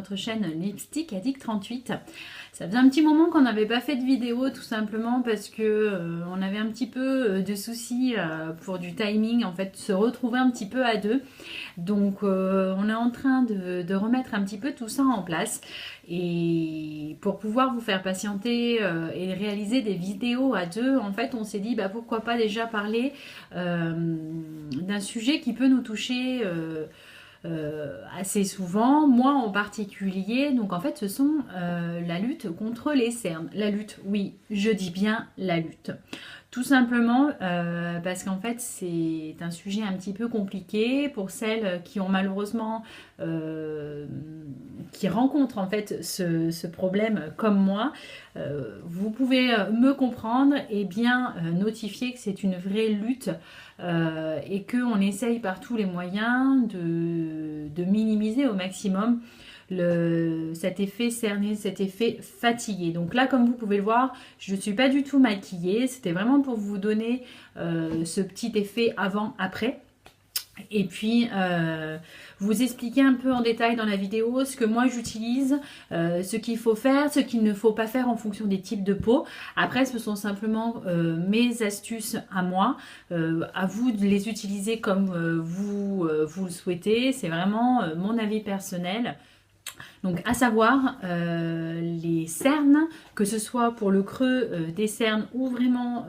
notre chaîne Lipstick Addict 38. Ça faisait un petit moment qu'on n'avait pas fait de vidéo, tout simplement parce que on avait un petit peu de soucis pour du timing, en fait, se retrouver un petit peu à deux. Donc on est en train de remettre un petit peu tout ça en place. Et pour pouvoir vous faire patienter et réaliser des vidéos à deux, en fait, on s'est dit bah, pourquoi pas déjà parler d'un sujet qui peut nous toucher assez souvent, moi en particulier. Donc en fait, ce sont la lutte contre les cernes. La lutte, oui, je dis bien la lutte. Tout simplement parce qu'en fait c'est un sujet un petit peu compliqué pour celles qui ont malheureusement qui rencontrent en fait ce problème comme moi. Vous pouvez me comprendre et bien notifier que c'est une vraie lutte et qu'on essaye par tous les moyens de minimiser au maximum cet effet cerné, cet effet fatigué. Donc là, comme vous pouvez le voir, je ne suis pas du tout maquillée. C'était vraiment pour vous donner ce petit effet avant-après. Et puis, vous expliquer un peu en détail dans la vidéo ce que moi j'utilise, ce qu'il faut faire, ce qu'il ne faut pas faire en fonction des types de peau. Après, ce sont simplement mes astuces à moi. À vous de les utiliser comme vous le souhaitez. C'est vraiment mon avis personnel. Donc à savoir les cernes, que ce soit pour le creux des cernes ou vraiment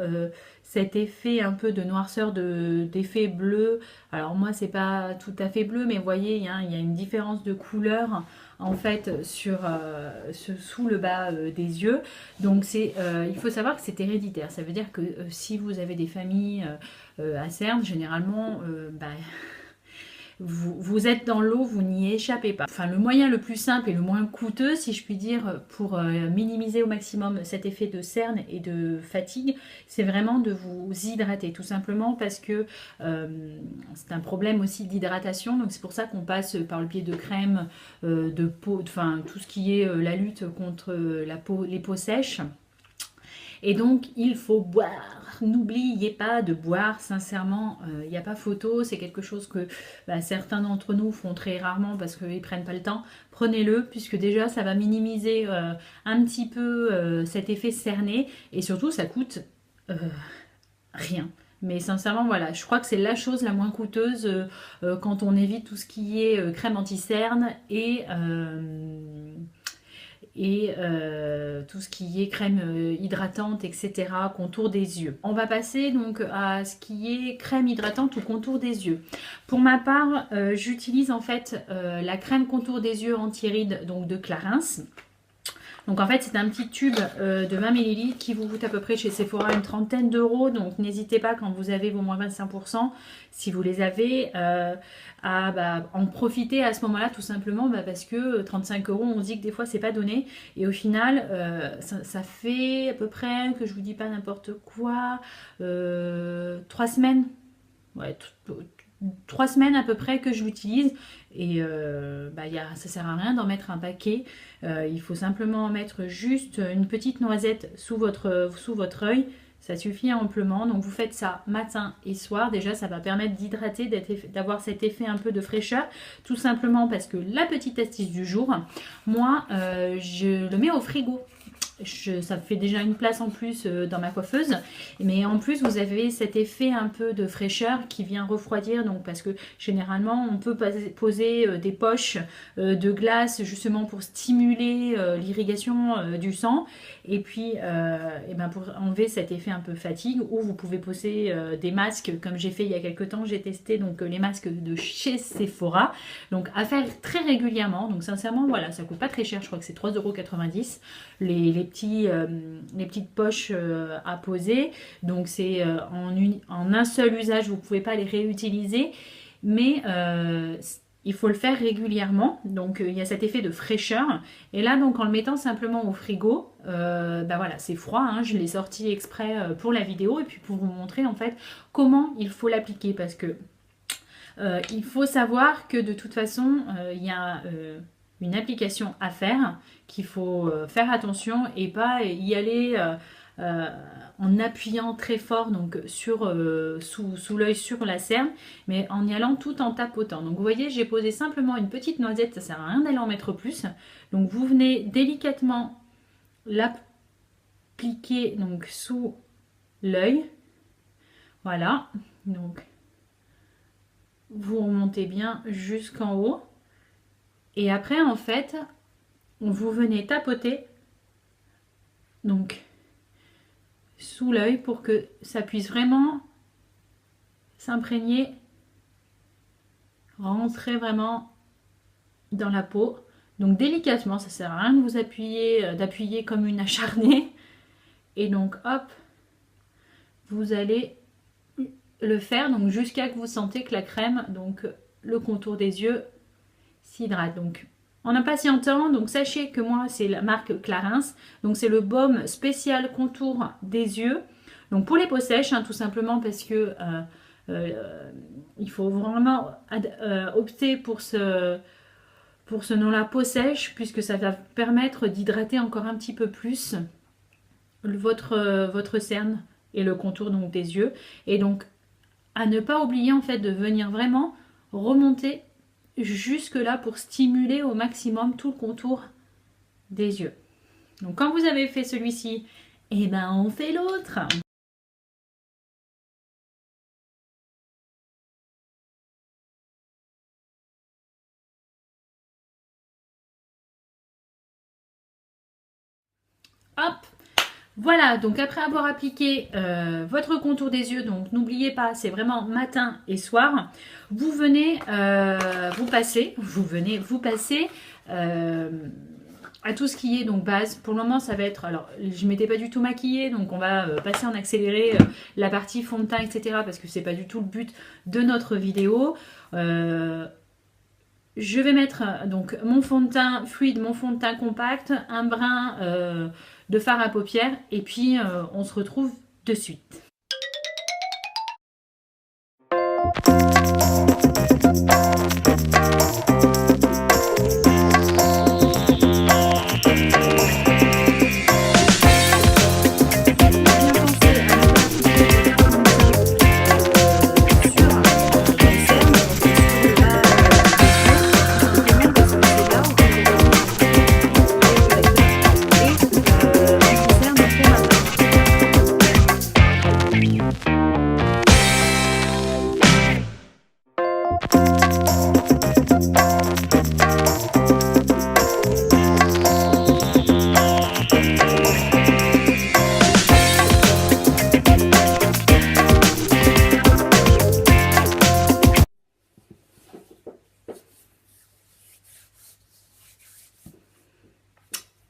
cet effet un peu de noirceur, d'effet bleu. Alors moi c'est pas tout à fait bleu, mais vous voyez hein, il y a une différence de couleur en fait sous le bas des yeux. Donc il faut savoir que c'est héréditaire. Ça veut dire que si vous avez des familles à cernes, généralement vous êtes dans l'eau, vous n'y échappez pas. Enfin, le moyen le plus simple et le moins coûteux, si je puis dire, pour minimiser au maximum cet effet de cerne et de fatigue, c'est vraiment de vous hydrater, tout simplement parce que c'est un problème aussi d'hydratation. Donc c'est pour ça qu'on passe par le biais de crème, de peau, enfin tout ce qui est la lutte contre les peaux sèches. Et donc, il faut boire. N'oubliez pas de boire, sincèrement, il n'y a pas photo. C'est quelque chose que certains d'entre nous font très rarement parce qu'ils ne prennent pas le temps. Prenez-le, puisque déjà, ça va minimiser un petit peu cet effet cerné. Et surtout, ça coûte rien. Mais sincèrement, voilà, je crois que c'est la chose la moins coûteuse quand on évite tout ce qui est crème anti-cerne et tout ce qui est crème hydratante, etc., contour des yeux. On va passer donc à ce qui est crème hydratante ou contour des yeux. Pour ma part, j'utilise en fait la crème contour des yeux anti-rides donc de Clarins. Donc en fait c'est un petit tube de 20 ml qui vous coûte à peu près chez Sephora une trentaine d'euros. Donc n'hésitez pas quand vous avez vos moins 25%, si vous les avez, à en profiter à ce moment-là tout simplement parce que 35 euros on se dit que des fois c'est pas donné. Et au final ça fait à peu près, que je vous dis pas n'importe quoi, 3 semaines. Ouais, 3 semaines à peu près que je l'utilise et ça sert à rien d'en mettre un paquet. Il faut simplement mettre juste une petite noisette sous votre œil, ça suffit amplement. Donc vous faites ça matin et soir. Déjà ça va permettre d'hydrater, d'avoir cet effet un peu de fraîcheur, tout simplement parce que la petite astuce du jour, moi je le mets au frigo. Ça fait déjà une place en plus dans ma coiffeuse, mais en plus vous avez cet effet un peu de fraîcheur qui vient refroidir, donc parce que généralement on peut poser des poches de glace justement pour stimuler l'irrigation du sang et puis pour enlever cet effet un peu fatigue, ou vous pouvez poser des masques comme j'ai fait il y a quelques temps. J'ai testé donc les masques de chez Sephora, donc à faire très régulièrement. Donc sincèrement voilà, ça coûte pas très cher, je crois que c'est 3,90 €. Les petites poches à poser, donc c'est en un seul usage, vous ne pouvez pas les réutiliser, mais il faut le faire régulièrement. Donc il y a cet effet de fraîcheur, et là donc en le mettant simplement au frigo, voilà, c'est froid, hein, je l'ai sorti exprès pour la vidéo et puis pour vous montrer en fait comment il faut l'appliquer, parce que il faut savoir que de toute façon il y a une application à faire, qu'il faut faire attention et pas y aller en appuyant très fort donc sur, sous l'œil sur la cerne, mais en y allant tout en tapotant. Donc vous voyez, j'ai posé simplement une petite noisette, ça sert à rien d'aller en mettre plus. Donc vous venez délicatement l'appliquer donc sous l'œil. Voilà, donc vous remontez bien jusqu'en haut. Et après, en fait, vous venez tapoter donc sous l'œil pour que ça puisse vraiment s'imprégner, rentrer vraiment dans la peau. Donc délicatement, ça sert à rien de vous appuyer, d'appuyer comme une acharnée. Et donc hop, vous allez le faire donc jusqu'à que vous sentez que la crème, donc le contour des yeux, s'hydrate. Donc en impatientant, donc sachez que moi c'est la marque Clarins, donc c'est le baume spécial contour des yeux. Donc pour les peaux sèches, hein, tout simplement parce que il faut vraiment opter pour ce nom-là, peau sèche, puisque ça va permettre d'hydrater encore un petit peu plus votre cerne et le contour donc des yeux. Et donc à ne pas oublier en fait de venir vraiment remonter jusque là pour stimuler au maximum tout le contour des yeux. Donc quand vous avez fait celui-ci, et ben on fait l'autre. Hop, voilà, donc après avoir appliqué votre contour des yeux, donc n'oubliez pas, c'est vraiment matin et soir, vous venez vous passer à tout ce qui est donc base. Pour le moment, ça va être, alors je ne m'étais pas du tout maquillée, donc on va passer en accéléré la partie fond de teint, etc. parce que c'est pas du tout le but de notre vidéo. Je vais mettre donc mon fond de teint fluide, mon fond de teint compact, un brin de fard à paupières et puis on se retrouve de suite.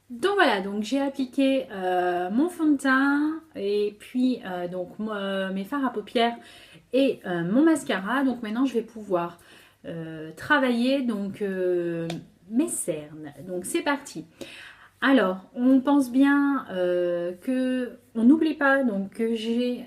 Donc voilà, donc j'ai appliqué mon fond de teint et puis donc mes fards à paupières et mon mascara. Donc maintenant je vais pouvoir travailler donc mes cernes. Donc c'est parti. Alors on pense bien que on n'oublie pas donc que j'ai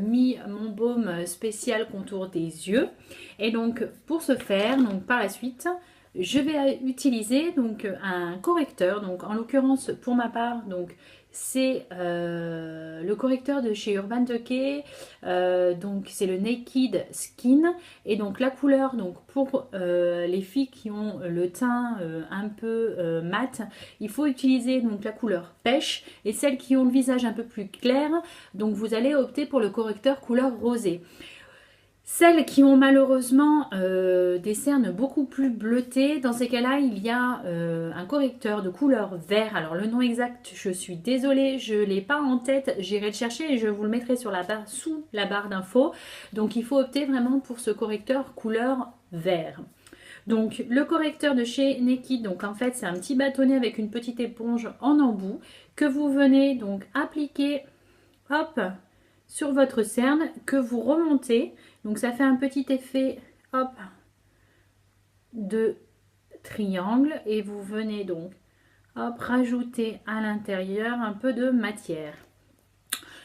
mis mon baume spécial contour des yeux. Et donc pour ce faire, donc par la suite, je vais utiliser donc un correcteur. Donc en l'occurrence pour ma part, donc c'est le correcteur de chez Urban Decay, donc c'est le Naked Skin. Et donc la couleur, donc pour les filles qui ont le teint un peu mat, il faut utiliser donc la couleur pêche. Et celles qui ont le visage un peu plus clair, donc vous allez opter pour le correcteur couleur rosée. Celles qui ont malheureusement des cernes beaucoup plus bleutées, dans ces cas-là, il y a un correcteur de couleur vert. Alors le nom exact, je suis désolée, je ne l'ai pas en tête, j'irai le chercher et je vous le mettrai sur la barre, sous la barre d'infos. Donc il faut opter vraiment pour ce correcteur couleur vert. Donc le correcteur de chez Naked, donc en fait c'est un petit bâtonnet avec une petite éponge en embout que vous venez donc appliquer, hop, sur votre cerne, que vous remontez. Donc ça fait un petit effet, hop, de triangle et vous venez donc, hop, rajouter à l'intérieur un peu de matière.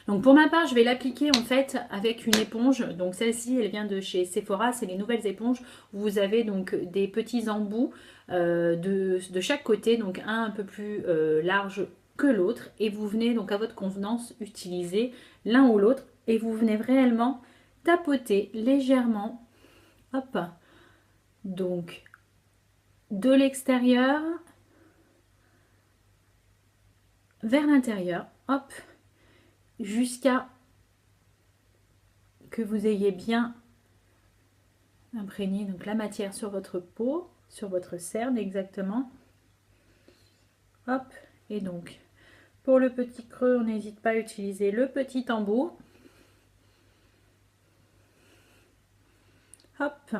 Donc pour ma part, je vais l'appliquer en fait avec une éponge. Donc celle-ci, elle vient de chez Sephora, c'est les nouvelles éponges. Vous avez donc des petits embouts de chaque côté, donc un peu plus large que l'autre et vous venez donc à votre convenance utiliser l'un ou l'autre et vous venez réellement tapoter légèrement, hop, donc de l'extérieur vers l'intérieur, hop, jusqu'à que vous ayez bien imprégné donc la matière sur votre peau, sur votre cerne exactement. Hop, et donc pour le petit creux, on n'hésite pas à utiliser le petit embout. Hop.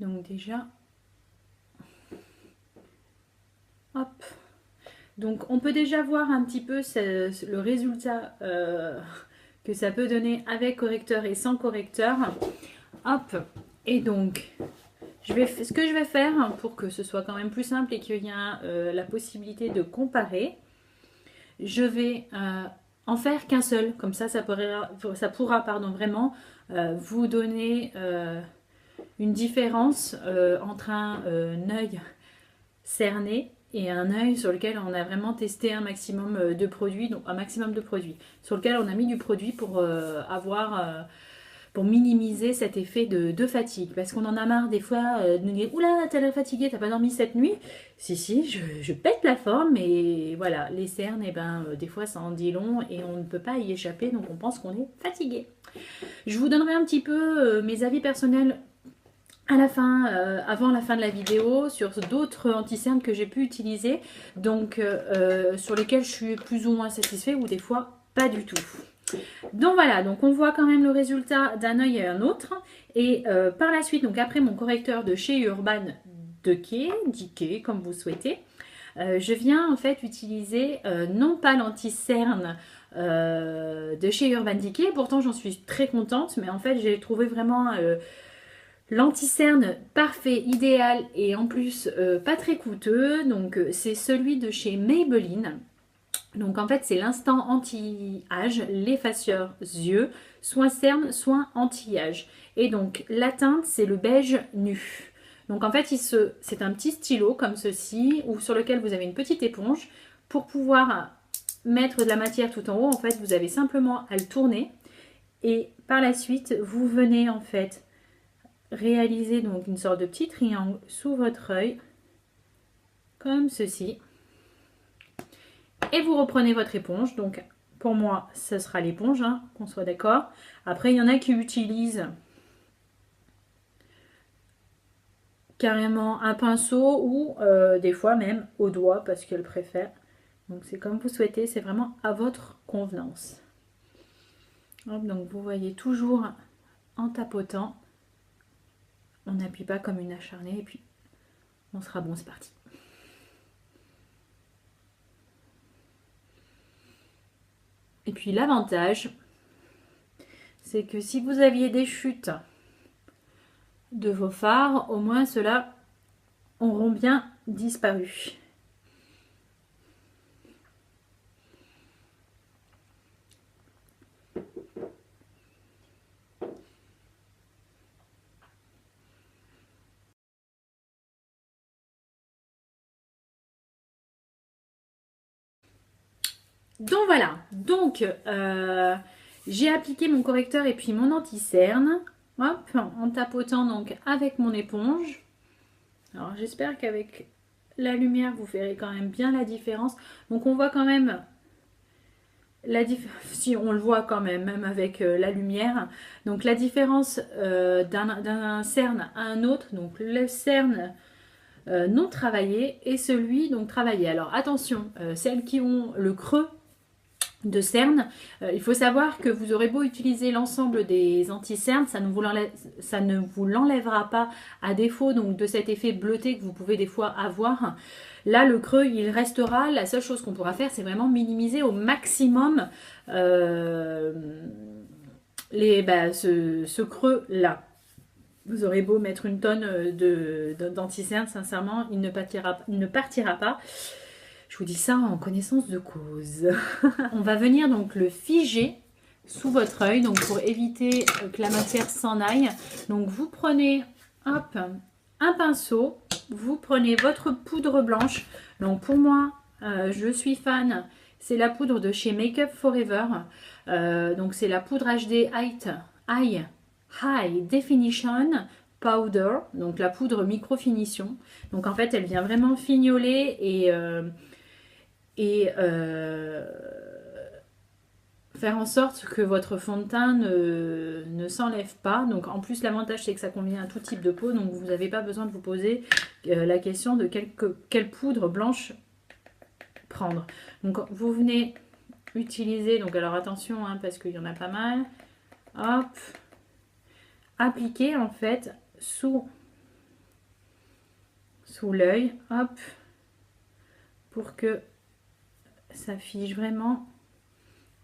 Donc déjà, hop. Donc on peut déjà voir un petit peu le résultat que ça peut donner avec correcteur et sans correcteur. Hop. Et donc, ce que je vais faire pour que ce soit quand même plus simple et qu'il y ait la possibilité de comparer, je vais en faire qu'un seul. Comme ça pourra vraiment vous donner une différence entre un œil cerné et un œil sur lequel on a vraiment testé un maximum de produits, donc un maximum de produits, sur lequel on a mis du produit pour pour minimiser cet effet de fatigue. Parce qu'on en a marre des fois de nous dire « Oula, t'as l'air fatigué, t'as pas dormi cette nuit ?» Si, je pète la forme, mais voilà, les cernes, des fois ça en dit long et on ne peut pas y échapper, donc on pense qu'on est fatigué. Je vous donnerai un petit peu mes avis personnels à la fin, avant la fin de la vidéo, sur d'autres anti-cernes que j'ai pu utiliser, donc sur lesquels je suis plus ou moins satisfait ou des fois pas du tout. Donc voilà, donc on voit quand même le résultat d'un œil et un autre. Et par la suite, donc après mon correcteur de chez Urban Decay, comme vous souhaitez, je viens en fait utiliser non pas l'anti-cerne de chez Urban Decay, pourtant j'en suis très contente, mais en fait j'ai trouvé vraiment l'anti-cerne parfait, idéal et en plus pas très coûteux. Donc c'est celui de chez Maybelline. Donc en fait c'est l'instant anti-âge, l'effaceur yeux, soin cerne, soin anti-âge. Et donc la teinte c'est le beige nu. Donc en fait c'est un petit stylo comme ceci, ou sur lequel vous avez une petite éponge. Pour pouvoir mettre de la matière tout en haut, en fait vous avez simplement à le tourner. Et par la suite vous venez en fait réaliser donc une sorte de petit triangle sous votre œil, comme ceci. Et vous reprenez votre éponge. Donc pour moi ce sera l'éponge, hein, qu'on soit d'accord. Après il y en a qui utilisent carrément un pinceau ou des fois même au doigt parce qu'elles préfèrent. Donc c'est comme vous souhaitez, c'est vraiment à votre convenance. Hop, donc vous voyez toujours en tapotant, on n'appuie pas comme une acharnée et puis on sera bon, c'est parti. Et puis l'avantage, c'est que si vous aviez des chutes de vos fards, au moins ceux-là auront bien disparu. Donc voilà, donc j'ai appliqué mon correcteur et puis mon anti-cerne, hop, en tapotant donc avec mon éponge. Alors j'espère qu'avec la lumière vous verrez quand même bien la différence. Donc on voit quand même la différence, si on le voit quand même, même avec la lumière. Donc la différence d'un cerne à un autre, donc le cerne non travaillé et celui donc travaillé. Alors attention, celles qui ont le creux de cerne, il faut savoir que vous aurez beau utiliser l'ensemble des anti-cernes, ça ne vous l'enlèvera pas, à défaut donc de cet effet bleuté que vous pouvez des fois avoir. Là le creux il restera, la seule chose qu'on pourra faire c'est vraiment minimiser au maximum ce creux là. Vous aurez beau mettre une tonne d'anti-cerne, sincèrement il ne partira pas. Je vous dis ça en connaissance de cause. On va venir donc le figer sous votre œil, donc pour éviter que la matière s'en aille. Donc vous prenez hop, un pinceau, vous prenez votre poudre blanche. Donc pour moi, je suis fan, c'est la poudre de chez Make Up Forever. Donc c'est la poudre HD High Definition Powder, donc la poudre micro finition. Donc en fait elle vient vraiment fignoler et faire en sorte que votre fond de teint ne s'enlève pas. Donc en plus l'avantage c'est que ça convient à tout type de peau, donc vous n'avez pas besoin de vous poser la question de quelle poudre blanche prendre. Donc vous venez utiliser, donc alors attention hein, parce qu'il y en a pas mal, hop, appliquer en fait sous l'œil, hop, pour que ça fige vraiment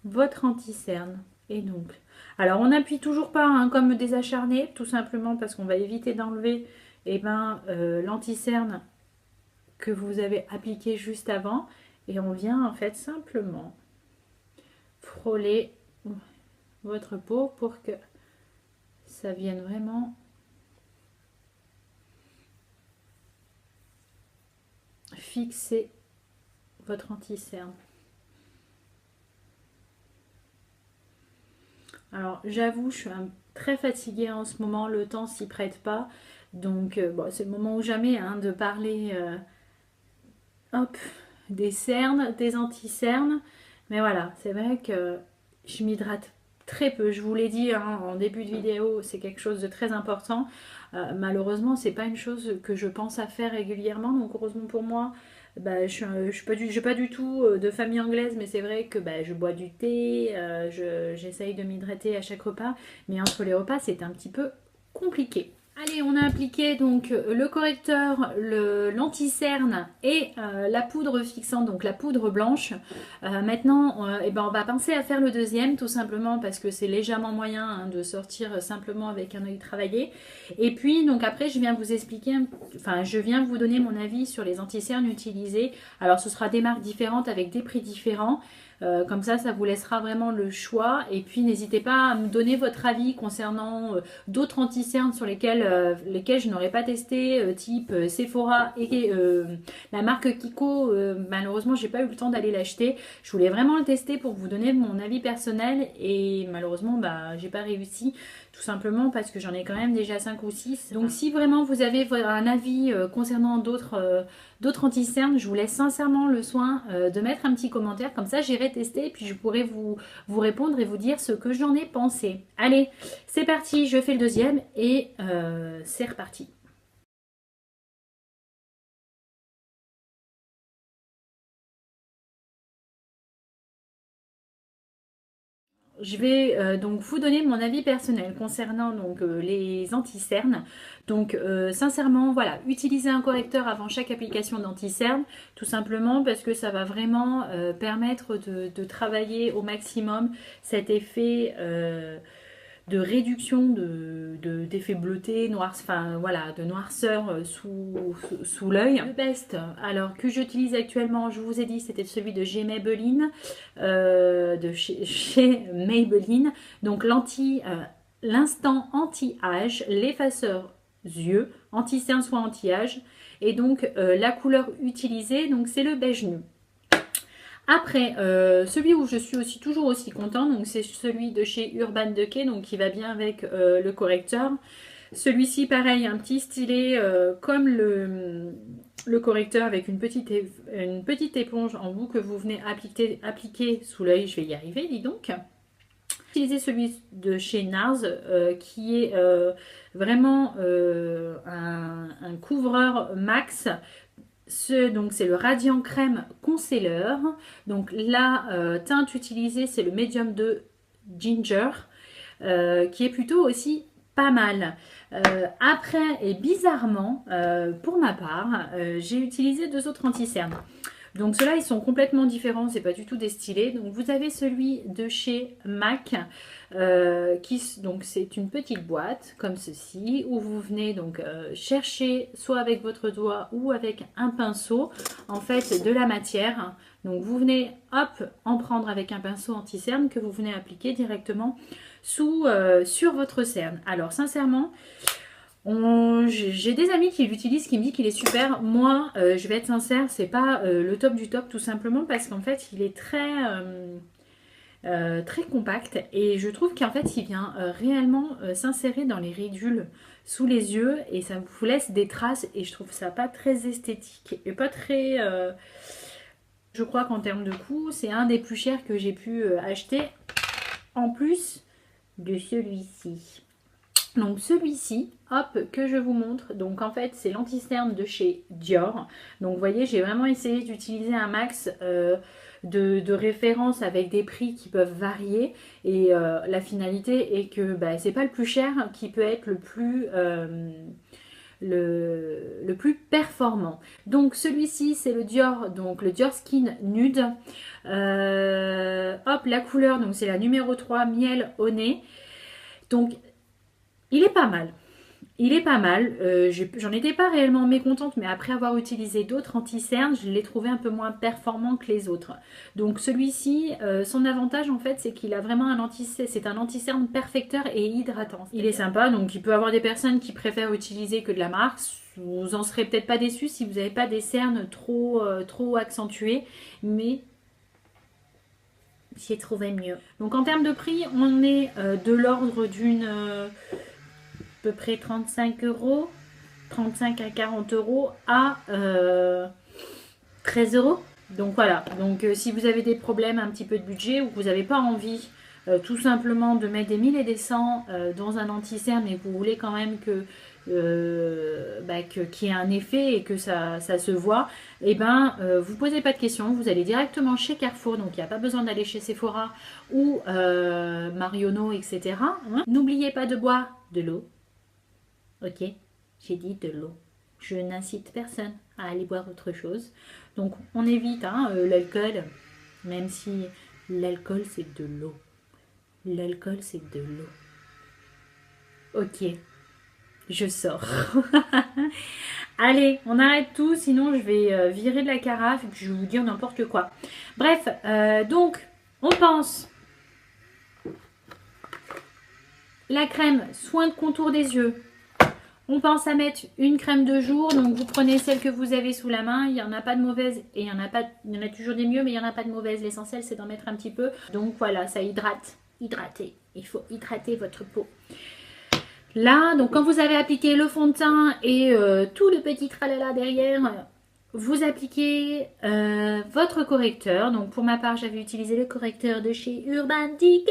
votre anti-cerne. Et donc, alors on n'appuie toujours pas hein, comme des acharnés, tout simplement parce qu'on va éviter d'enlever l'anti-cerne que vous avez appliqué juste avant. Et on vient en fait simplement frôler votre peau pour que ça vienne vraiment fixer votre anti-cerne. Alors j'avoue, je suis très fatiguée en ce moment, le temps s'y prête pas. Donc bon, c'est le moment ou jamais hein, de parler hop, des cernes, des anti-cernes. Mais voilà, c'est vrai que je m'hydrate très peu. Je vous l'ai dit hein, en début de vidéo, c'est quelque chose de très important. Malheureusement, c'est pas une chose que je pense à faire régulièrement. Donc heureusement pour moi, bah, je n'ai pas du tout de famille anglaise, mais c'est vrai que bah, je bois du thé, j'essaye de m'hydrater à chaque repas. Mais entre les repas, c'est un petit peu compliqué. Allez, on a appliqué donc le correcteur, l'anti-cerne et la poudre fixante, donc la poudre blanche. Maintenant, on va penser à faire le deuxième, tout simplement parce que c'est légèrement moyen hein, de sortir simplement avec un œil travaillé. Et puis, donc après, je viens vous expliquer, je viens vous donner mon avis sur les anti-cernes utilisés. Alors, ce sera des marques différentes avec des prix différents. Comme ça vous laissera vraiment le choix. Et puis n'hésitez pas à me donner votre avis concernant d'autres anti-cernes sur lesquels je n'aurais pas testé, type Sephora et la marque Kiko. Malheureusement, j'ai pas eu le temps d'aller l'acheter. Je voulais vraiment le tester pour vous donner mon avis personnel et malheureusement, bah, j'ai pas réussi. Tout simplement parce que j'en ai quand même déjà 5 ou 6. Donc si vraiment vous avez un avis concernant d'autres anti-cernes, je vous laisse sincèrement le soin de mettre un petit commentaire. Comme ça, j'irai tester et puis je pourrai vous répondre et vous dire ce que j'en ai pensé. Allez, c'est parti, je fais le deuxième et c'est reparti. Je vais donc vous donner mon avis personnel concernant donc les anti-cernes. Donc sincèrement, voilà, utilisez un correcteur avant chaque application d'anti-cerne, tout simplement parce que ça va vraiment permettre de travailler au maximum cet effet de réduction d'effets bleutés, de noirceur sous l'œil. Le best, alors que j'utilise actuellement, je vous ai dit, c'était celui de chez Maybelline, chez Maybelline. Donc l'instant anti-âge, l'effaceur yeux, anti-cerne soit anti-âge. Et donc la couleur utilisée, donc c'est le beige nu. Après, celui où je suis aussi toujours aussi contente, donc c'est celui de chez Urban Decay, donc qui va bien avec le correcteur. Celui-ci, pareil, un petit stylet comme le correcteur avec une petite éponge en bout que vous venez appliquer sous l'œil. Je vais y arriver, dis donc. Utilisez celui de chez NARS qui est vraiment un couvreur max. Donc c'est le Radiant Crème Concealer. Donc la teinte utilisée c'est le médium de Ginger qui est plutôt aussi pas mal. Après et bizarrement pour ma part j'ai utilisé 2 autres anti-cernes. Donc ceux-là ils sont complètement différents, c'est pas du tout des stylés. Donc vous avez celui de chez MAC donc c'est une petite boîte comme ceci où vous venez donc chercher soit avec votre doigt ou avec un pinceau en fait de la matière. Donc vous venez hop en prendre avec un pinceau anti-cerne que vous venez appliquer directement sur votre cerne. Alors sincèrement J'ai des amis qui l'utilisent, qui me disent qu'il est super. Moi, je vais être sincère, c'est pas le top du top, tout simplement parce qu'en fait, il est très compact et je trouve qu'en fait, il vient réellement s'insérer dans les ridules sous les yeux et ça vous laisse des traces et je trouve ça pas très esthétique et pas très... je crois qu'en termes de coût, c'est un des plus chers que j'ai pu acheter en plus de celui-ci. Donc celui-ci, hop, que je vous montre. Donc en fait, c'est l'anti-cerne de chez Dior. Donc vous voyez, j'ai vraiment essayé d'utiliser un max de références avec des prix qui peuvent varier. Et la finalité est que bah, c'est pas le plus cher qui peut être le plus performant. Donc celui-ci, c'est le Dior, donc le Dior Skin Nude. Hop, la couleur, donc c'est la numéro 3, miel au nez. Donc il est pas mal. Il est pas mal. J'en étais pas réellement mécontente, mais après avoir utilisé d'autres anti-cernes, je l'ai trouvé un peu moins performant que les autres. Donc celui-ci, son avantage en fait, c'est qu'il a vraiment c'est un anti-cerne perfecteur et hydratant. Il est sympa, donc il peut y avoir des personnes qui préfèrent utiliser que de la marque. Vous en serez peut-être pas déçus si vous n'avez pas des cernes trop accentuées, mais j'ai trouvé mieux. Donc en termes de prix, on est de l'ordre d'une peu près 35 euros, 35 à 40 euros à 13 euros. Donc voilà, donc si vous avez des problèmes un petit peu de budget ou que vous n'avez pas envie tout simplement de mettre des 1000 et des 100 dans un anti-cerne et que vous voulez quand même qu'il y ait un effet et que ça se voit, et ben vous posez pas de questions, vous allez directement chez Carrefour, donc il n'y a pas besoin d'aller chez Sephora ou Marionneau, etc. Hein. N'oubliez pas de boire de l'eau. Ok, j'ai dit de l'eau. Je n'incite personne à aller boire autre chose. Donc on évite l'alcool, même si l'alcool c'est de l'eau. L'alcool c'est de l'eau. Ok, je sors. Allez, on arrête tout, sinon je vais virer de la carafe et puis je vais vous dire n'importe quoi. Bref, donc on pense la crème soin de contour des yeux. On pense à mettre une crème de jour, donc vous prenez celle que vous avez sous la main, il n'y en a pas de mauvaise et il y en a toujours des mieux, mais il n'y en a pas de mauvaise. L'essentiel c'est d'en mettre un petit peu. Donc voilà, ça hydrate. Hydrater. Il faut hydrater votre peau. Là, donc quand vous avez appliqué le fond de teint et tout le petit tralala derrière, vous appliquez votre correcteur. Donc pour ma part, j'avais utilisé le correcteur de chez Urban Decay.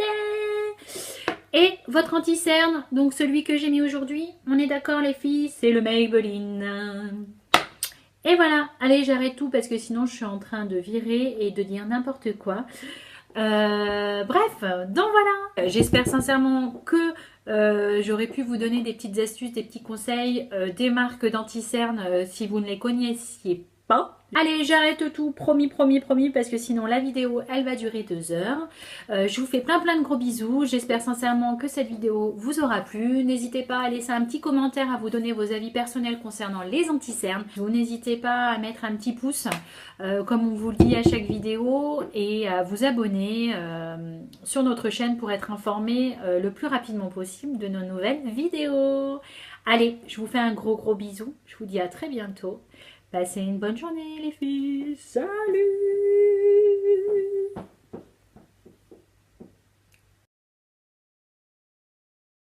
Et votre anti-cerne, donc celui que j'ai mis aujourd'hui, on est d'accord les filles, c'est le Maybelline. Et voilà, allez j'arrête tout parce que sinon je suis en train de virer et de dire n'importe quoi. Bref, donc voilà, j'espère sincèrement que j'aurais pu vous donner des petites astuces, des petits conseils, des marques d'anti-cerne si vous ne les connaissiez pas. Allez, j'arrête tout, promis, parce que sinon la vidéo, elle va durer 2 heures. Je vous fais plein de gros bisous. J'espère sincèrement que cette vidéo vous aura plu. N'hésitez pas à laisser un petit commentaire, à vous donner vos avis personnels concernant les anti-cernes. Vous n'hésitez pas à mettre un petit pouce, comme on vous le dit à chaque vidéo, et à vous abonner sur notre chaîne pour être informé le plus rapidement possible de nos nouvelles vidéos. Allez, je vous fais un gros bisou. Je vous dis à très bientôt. Passez une bonne journée les filles. Salut!